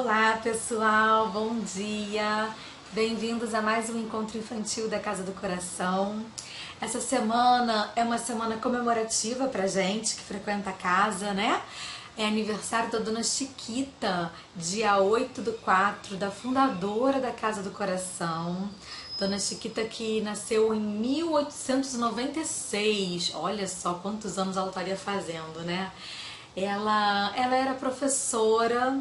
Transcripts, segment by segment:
Olá pessoal, bom dia! Bem-vindos a mais um encontro infantil da Casa do Coração. Essa semana é uma semana comemorativa pra gente que frequenta a casa, né? É aniversário da Dona Chiquita, dia 8/4, da fundadora da Casa do Coração. Dona Chiquita que nasceu em 1896, olha só quantos anos ela estaria fazendo, né? Ela era professora,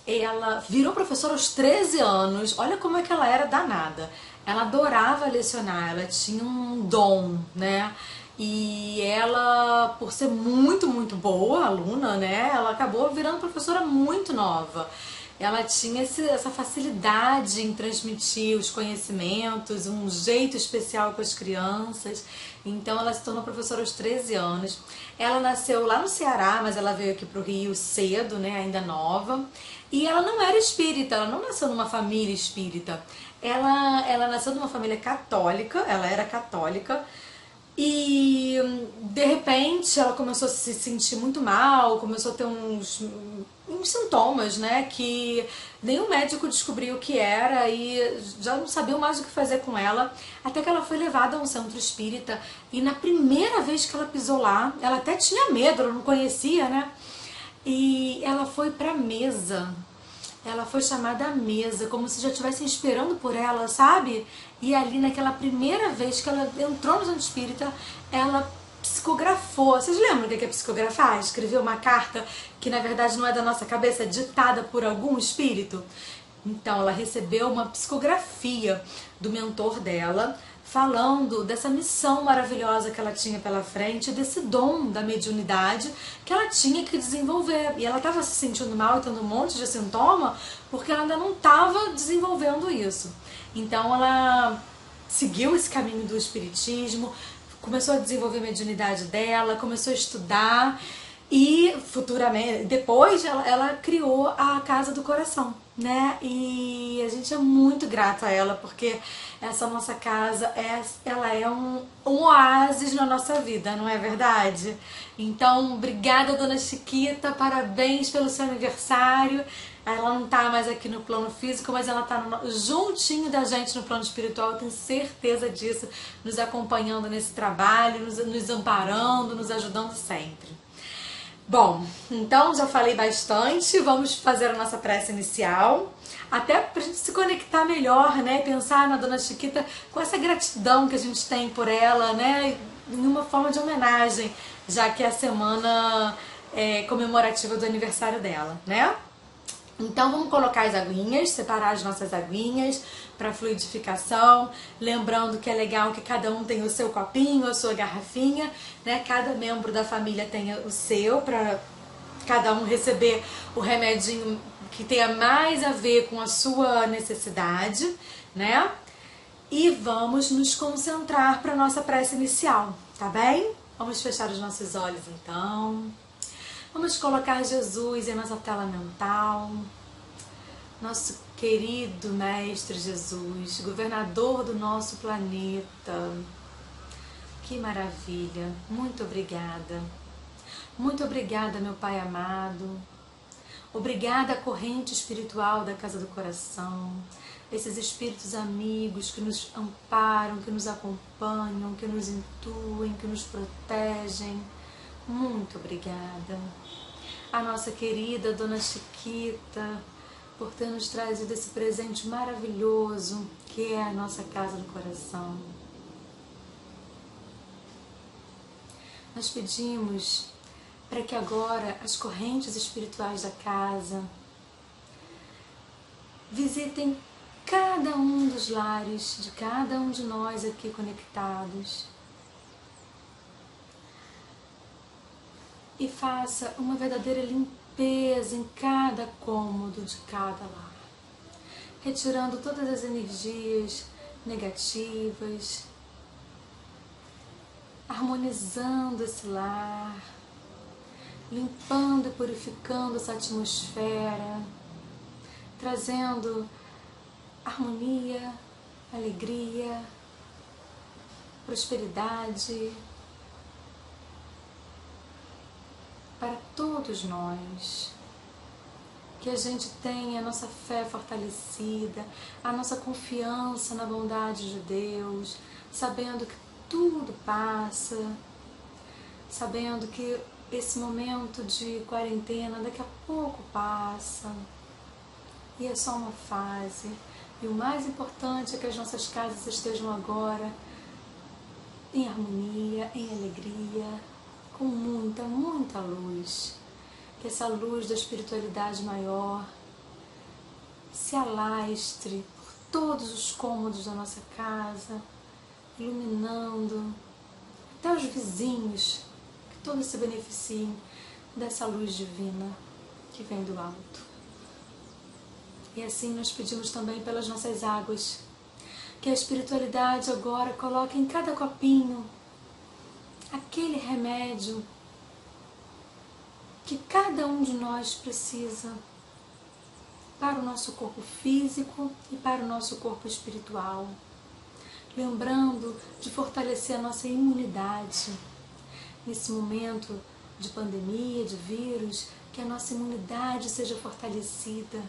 ela virou professora aos 13 anos, olha como é que ela era danada. Ela adorava lecionar, ela tinha um dom, né? E ela, por ser muito boa aluna, né? Ela acabou virando professora muito nova. Ela tinha essa facilidade em transmitir os conhecimentos, um jeito especial com as crianças. Então ela se tornou professora aos 13 anos. Ela nasceu lá no Ceará, mas ela veio aqui para o Rio cedo, né, ainda nova. E ela não era espírita, ela não nasceu numa família espírita. Ela nasceu numa família católica, ela era católica. E de repente ela começou a se sentir muito mal, começou a ter uns sintomas, né, que nenhum médico descobriu o que era e já não sabiam mais o que fazer com ela, até que ela foi levada a um centro espírita e na primeira vez que ela pisou lá, ela até tinha medo, ela não conhecia, né, e ela foi pra mesa. Ela foi chamada à mesa, como se já estivessem esperando por ela, sabe? E ali, naquela primeira vez que ela entrou no centro espírita, ela psicografou. Vocês lembram o que é psicografar? Escrever uma carta que, na verdade, não é da nossa cabeça, é ditada por algum espírito? Então, ela recebeu uma psicografia do mentor dela, falando dessa missão maravilhosa que ela tinha pela frente, desse dom da mediunidade que ela tinha que desenvolver. E ela estava se sentindo mal e tendo um monte de sintoma porque ela ainda não estava desenvolvendo isso. Então ela seguiu esse caminho do espiritismo, começou a desenvolver a mediunidade dela, começou a estudar e futuramente, depois ela criou a Casa do Coração, né? E a gente é muito grato a ela porque essa nossa casa ela é um oásis na nossa vida, não é verdade? Então, obrigada, Dona Chiquita, parabéns pelo seu aniversário. Ela não tá mais aqui no plano físico, mas ela tá juntinho da gente no plano espiritual, eu tenho certeza disso, nos acompanhando nesse trabalho, nos amparando, nos ajudando sempre. Bom, então já falei bastante, vamos fazer a nossa prece inicial, até pra gente se conectar melhor, né, pensar na Dona Chiquita com essa gratidão que a gente tem por ela, né, em uma forma de homenagem, já que é a semana comemorativa do aniversário dela, né? Então vamos colocar as aguinhas, separar as nossas aguinhas para fluidificação, lembrando que é legal que cada um tenha o seu copinho, a sua garrafinha, né? Cada membro da família tenha o seu, para cada um receber o remedinho que tenha mais a ver com a sua necessidade, né? E vamos nos concentrar para a nossa prece inicial, tá bem? Vamos fechar os nossos olhos então. Vamos colocar Jesus em nossa tela mental, nosso querido Mestre Jesus, governador do nosso planeta. Que maravilha! Muito obrigada. Muito obrigada, meu Pai amado. Obrigada, corrente espiritual da Casa do Coração, esses espíritos amigos que nos amparam, que nos acompanham, que nos intuem, que nos protegem. Muito obrigada. A nossa querida Dona Chiquita, por ter nos trazido esse presente maravilhoso que é a nossa Casa do Coração. Nós pedimos para que agora as correntes espirituais da casa visitem cada um dos lares de cada um de nós aqui conectados e faça uma verdadeira limpeza em cada cômodo de cada lar, retirando todas as energias negativas, harmonizando esse lar, limpando e purificando essa atmosfera, trazendo harmonia, alegria, prosperidade para todos nós. que a gente tenha a nossa fé fortalecida, a nossa confiança na bondade de Deus, sabendo que tudo passa, sabendo que esse momento de quarentena daqui a pouco passa e é só uma fase. E o mais importante é que as nossas casas estejam agora em harmonia, em alegria, com muita, muita luz. Que essa luz da espiritualidade maior se alastre por todos os cômodos da nossa casa, iluminando até os vizinhos, que todos se beneficiem dessa luz divina que vem do alto. E assim nós pedimos também pelas nossas águas, que a espiritualidade agora coloque em cada copinho aquele remédio que cada um de nós precisa para o nosso corpo físico e para o nosso corpo espiritual. Lembrando de fortalecer a nossa imunidade. Nesse momento de pandemia, de vírus, que a nossa imunidade seja fortalecida.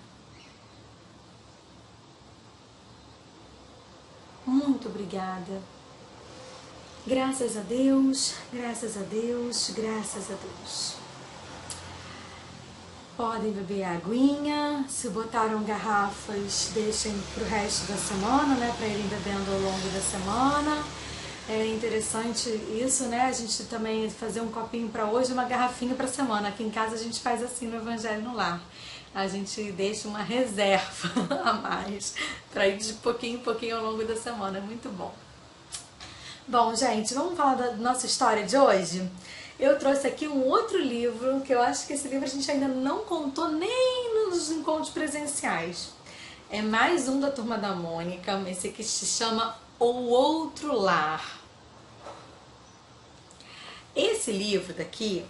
Muito obrigada. Graças a Deus, graças a Deus, graças a Deus. Podem beber aguinha, se botaram garrafas, deixem para o resto da semana, né, para irem bebendo ao longo da semana. É interessante isso, né, a gente também fazer um copinho para hoje e uma garrafinha para semana. Aqui em casa a gente faz assim no Evangelho no Lar. A gente deixa uma reserva a mais para ir de pouquinho em pouquinho ao longo da semana, é muito bom. Bom, gente, vamos falar da nossa história de hoje? Eu trouxe aqui um outro livro, que eu acho que esse livro a gente ainda não contou nem nos encontros presenciais. É mais um da Turma da Mônica, esse aqui se chama O Outro Lar. Esse livro daqui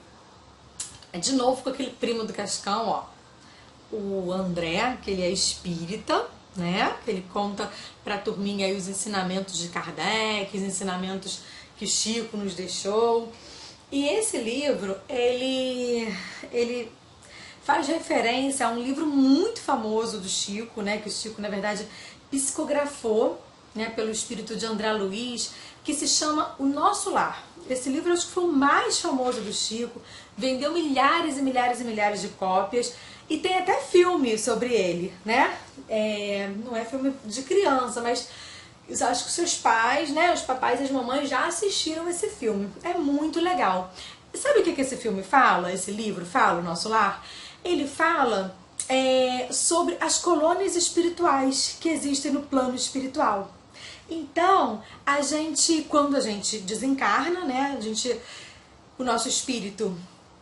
é de novo com aquele primo do Cascão, ó, o André, que ele é espírita, né? Que ele conta pra turminha aí os ensinamentos de Kardec, os ensinamentos que Chico nos deixou. E esse livro, ele faz referência a um livro muito famoso do Chico, né? Que o Chico, na verdade, psicografou, né, pelo espírito de André Luiz, que se chama O Nosso Lar. Esse livro acho que foi o mais famoso do Chico, vendeu milhares e milhares e milhares de cópias e tem até filme sobre ele, né? Não é filme de criança, mas eu acho que seus pais, né, os papais e as mamães já assistiram esse filme. É muito legal. E sabe o que esse filme fala, esse livro fala, O Nosso Lar? Ele fala sobre as colônias espirituais que existem no plano espiritual. Então, quando a gente desencarna, né, o nosso espírito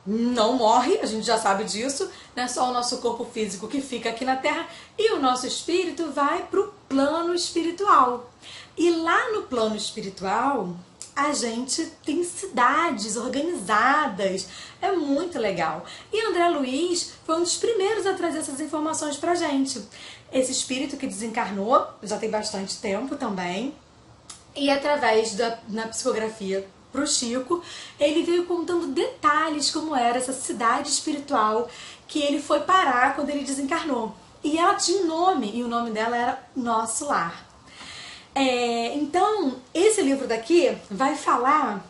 não morre, a gente já sabe disso, né, só o nosso corpo físico que fica aqui na Terra, e o nosso espírito vai para o plano espiritual. E lá no plano espiritual, a gente tem cidades organizadas, é muito legal. E André Luiz foi um dos primeiros a trazer essas informações pra gente. Esse espírito que desencarnou, já tem bastante tempo também, e através na psicografia pro Chico, ele veio contando detalhes como era essa cidade espiritual que ele foi parar quando ele desencarnou. E ela tinha um nome, e o nome dela era Nosso Lar. Então, esse livro daqui vai falar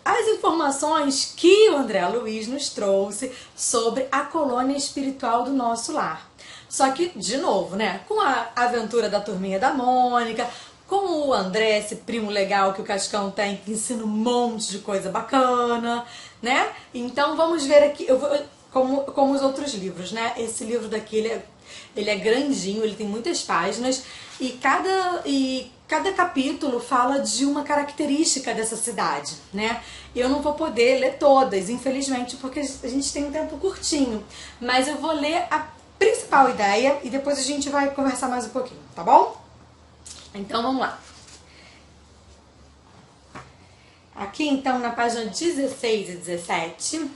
as informações que o André Luiz nos trouxe sobre a colônia espiritual do Nosso Lar. Só que, de novo, né, com a aventura da Turminha da Mônica, com o André, esse primo legal que o Cascão tem, que ensina um monte de coisa bacana, né? Então, vamos ver aqui, como os outros livros, né? Esse livro daqui, ele é grandinho, ele tem muitas páginas e cada capítulo fala de uma característica dessa cidade, né? Eu não vou poder ler todas, infelizmente, porque a gente tem um tempo curtinho, mas eu vou ler a principal ideia e depois a gente vai conversar mais um pouquinho, tá bom? Então vamos lá. Aqui então na página 16 e 17,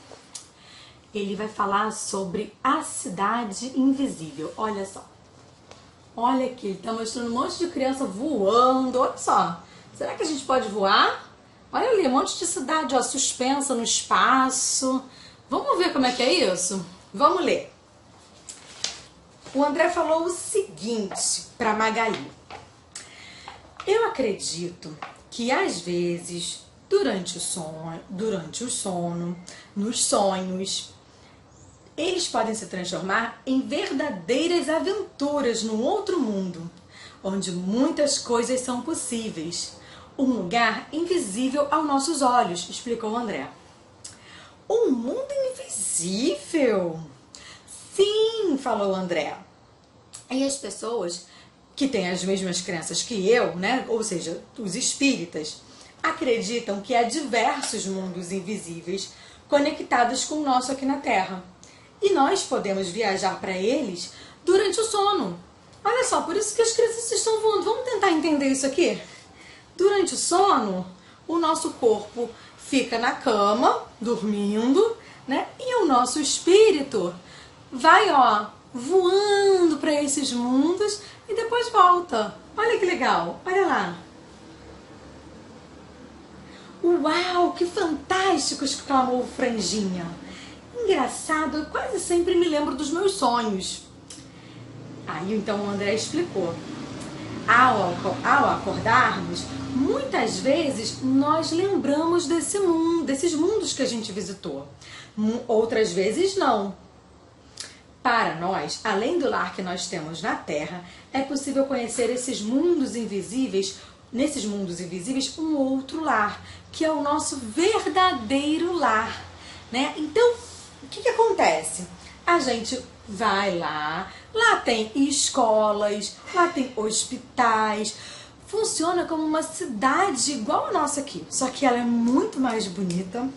ele vai falar sobre a cidade invisível. Olha só. Olha aqui, ele tá mostrando um monte de criança voando. Olha só. Será que a gente pode voar? Olha ali, um monte de cidade, ó, suspensa no espaço. Vamos ver como é que é isso? Vamos ler. o André falou o seguinte para Magali: eu acredito que às vezes, durante o sono, nos sonhos, eles podem se transformar em verdadeiras aventuras no outro mundo, onde muitas coisas são possíveis. Um lugar invisível aos nossos olhos, explicou o André. Um mundo invisível? Sim, falou o André. E as pessoas que têm as mesmas crenças que eu, né? Ou seja, os espíritas, acreditam que há diversos mundos invisíveis conectados com o nosso aqui na Terra. E nós podemos viajar para eles durante o sono. Olha só, por isso que as crianças estão voando. Vamos tentar entender isso aqui? Durante o sono, o nosso corpo fica na cama, dormindo, né? E o nosso espírito vai, ó, voando para esses mundos e depois volta. Olha que legal, olha lá. Uau, que fantástico, exclamou o Franjinha. Engraçado, eu quase sempre me lembro dos meus sonhos. Aí então o André explicou. Ao acordarmos, muitas vezes nós lembramos desses mundos que a gente visitou. Outras vezes não. Para nós, além do lar que nós temos na Terra, é possível conhecer nesses mundos invisíveis, um outro lar, que é o nosso verdadeiro lar, né? Então, o que acontece? A gente vai lá tem escolas, lá tem hospitais, funciona como uma cidade igual a nossa aqui, só que ela é muito mais bonita,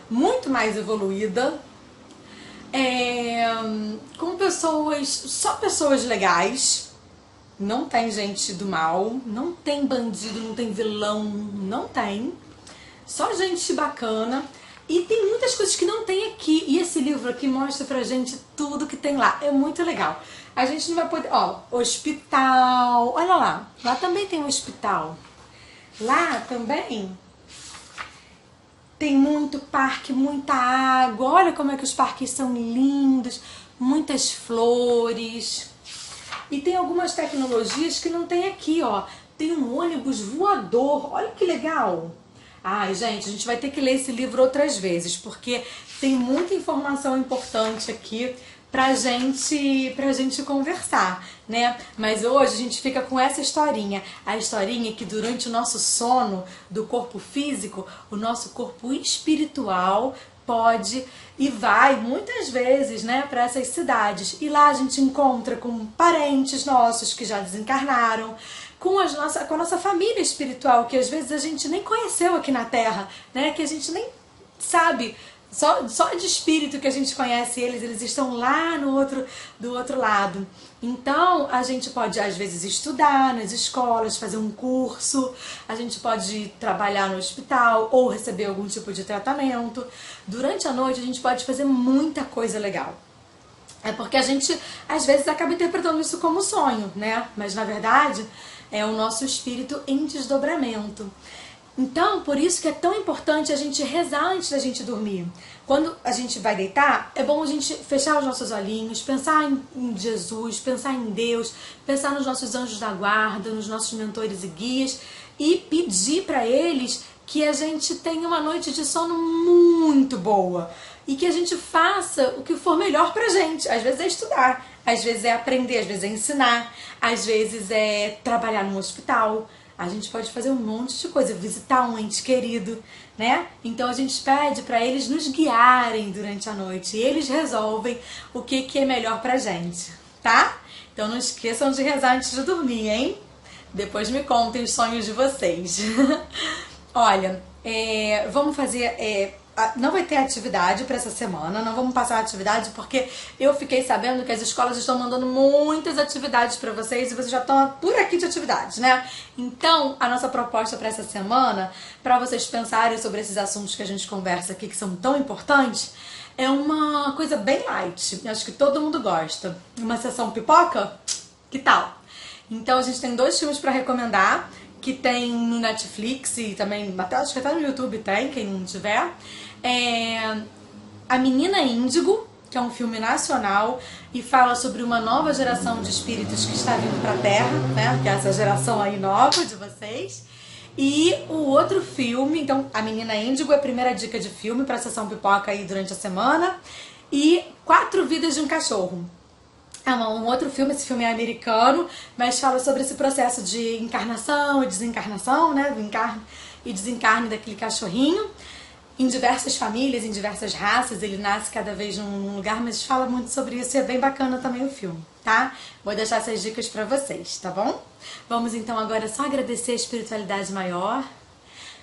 muito mais evoluída, com só pessoas legais, não tem gente do mal, não tem bandido, não tem vilão, não tem, só gente bacana. E tem muitas coisas que não tem aqui. E esse livro aqui mostra pra gente tudo que tem lá. É muito legal. A gente não vai poder... Ó, hospital. Olha lá. Lá também tem um hospital. Lá também tem muito parque, muita água. Olha como é que os parques são lindos. Muitas flores. E tem algumas tecnologias que não tem aqui, ó. Tem um ônibus voador. Olha que legal. Ai, gente, a gente vai ter que ler esse livro outras vezes, porque tem muita informação importante aqui pra gente conversar, né? Mas hoje a gente fica com essa historinha, a historinha que durante o nosso sono do corpo físico, o nosso corpo espiritual pode e vai muitas vezes, né, para essas cidades. E lá a gente encontra com parentes nossos que já desencarnaram, com a nossa família espiritual, que às vezes a gente nem conheceu aqui na Terra, né? Que a gente nem sabe, só de espírito que a gente conhece eles estão lá do outro lado. Então, a gente pode às vezes estudar nas escolas, fazer um curso, a gente pode trabalhar no hospital ou receber algum tipo de tratamento. Durante a noite a gente pode fazer muita coisa legal. É porque a gente às vezes acaba interpretando isso como sonho, né? Mas na verdade é o nosso espírito em desdobramento. Então, por isso que é tão importante a gente rezar antes da gente dormir. Quando a gente vai deitar, é bom a gente fechar os nossos olhinhos, pensar em Jesus, pensar em Deus, pensar nos nossos anjos da guarda, nos nossos mentores e guias e pedir para eles que a gente tenha uma noite de sono muito boa e que a gente faça o que for melhor pra gente. Às vezes é estudar, às vezes é aprender, às vezes é ensinar, às vezes é trabalhar num hospital. A gente pode fazer um monte de coisa, visitar um ente querido, né? Então a gente pede para eles nos guiarem durante a noite e eles resolvem o que é melhor pra gente, tá? Então não esqueçam de rezar antes de dormir, hein? Depois me contem os sonhos de vocês. Olha, vamos fazer... não vai ter atividade para essa semana, não vamos passar a atividade porque eu fiquei sabendo que as escolas estão mandando muitas atividades para vocês e vocês já estão por aqui de atividades, né? Então, a nossa proposta para essa semana, para vocês pensarem sobre esses assuntos que a gente conversa aqui, que são tão importantes, é uma coisa bem light. Eu acho que todo mundo gosta. Uma sessão pipoca? Que tal? Então, a gente tem 2 filmes para recomendar, que tem no Netflix e também, acho que até no YouTube tem, quem não tiver. A Menina Índigo, que é um filme nacional e fala sobre uma nova geração de espíritos que está vindo para a Terra, né? Que é essa geração aí nova de vocês. E o outro filme, então, A Menina Índigo é a primeira dica de filme para a sessão pipoca aí durante a semana. E 4 Vidas de um Cachorro. É um outro filme, esse filme é americano, mas fala sobre esse processo de encarnação e desencarnação, né? Do encarne e desencarne daquele cachorrinho. Em diversas famílias, em diversas raças, ele nasce cada vez num lugar, mas fala muito sobre isso e é bem bacana também o filme, tá? Vou deixar essas dicas pra vocês, tá bom? Vamos então agora só agradecer a espiritualidade maior,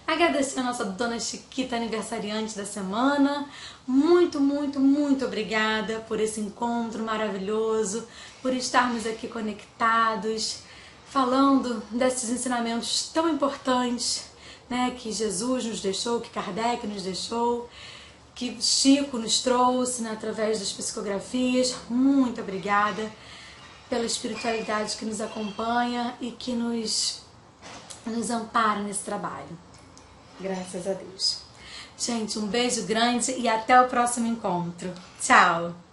agradecer a nossa Dona Chiquita, aniversariante da semana. Muito, muito, muito obrigada por esse encontro maravilhoso, por estarmos aqui conectados, falando desses ensinamentos tão importantes, né, que Jesus nos deixou, que Kardec nos deixou, que Chico nos trouxe, né, através das psicografias. Muito obrigada pela espiritualidade que nos acompanha e que nos ampara nesse trabalho. Graças a Deus. Gente, um beijo grande e até o próximo encontro. Tchau!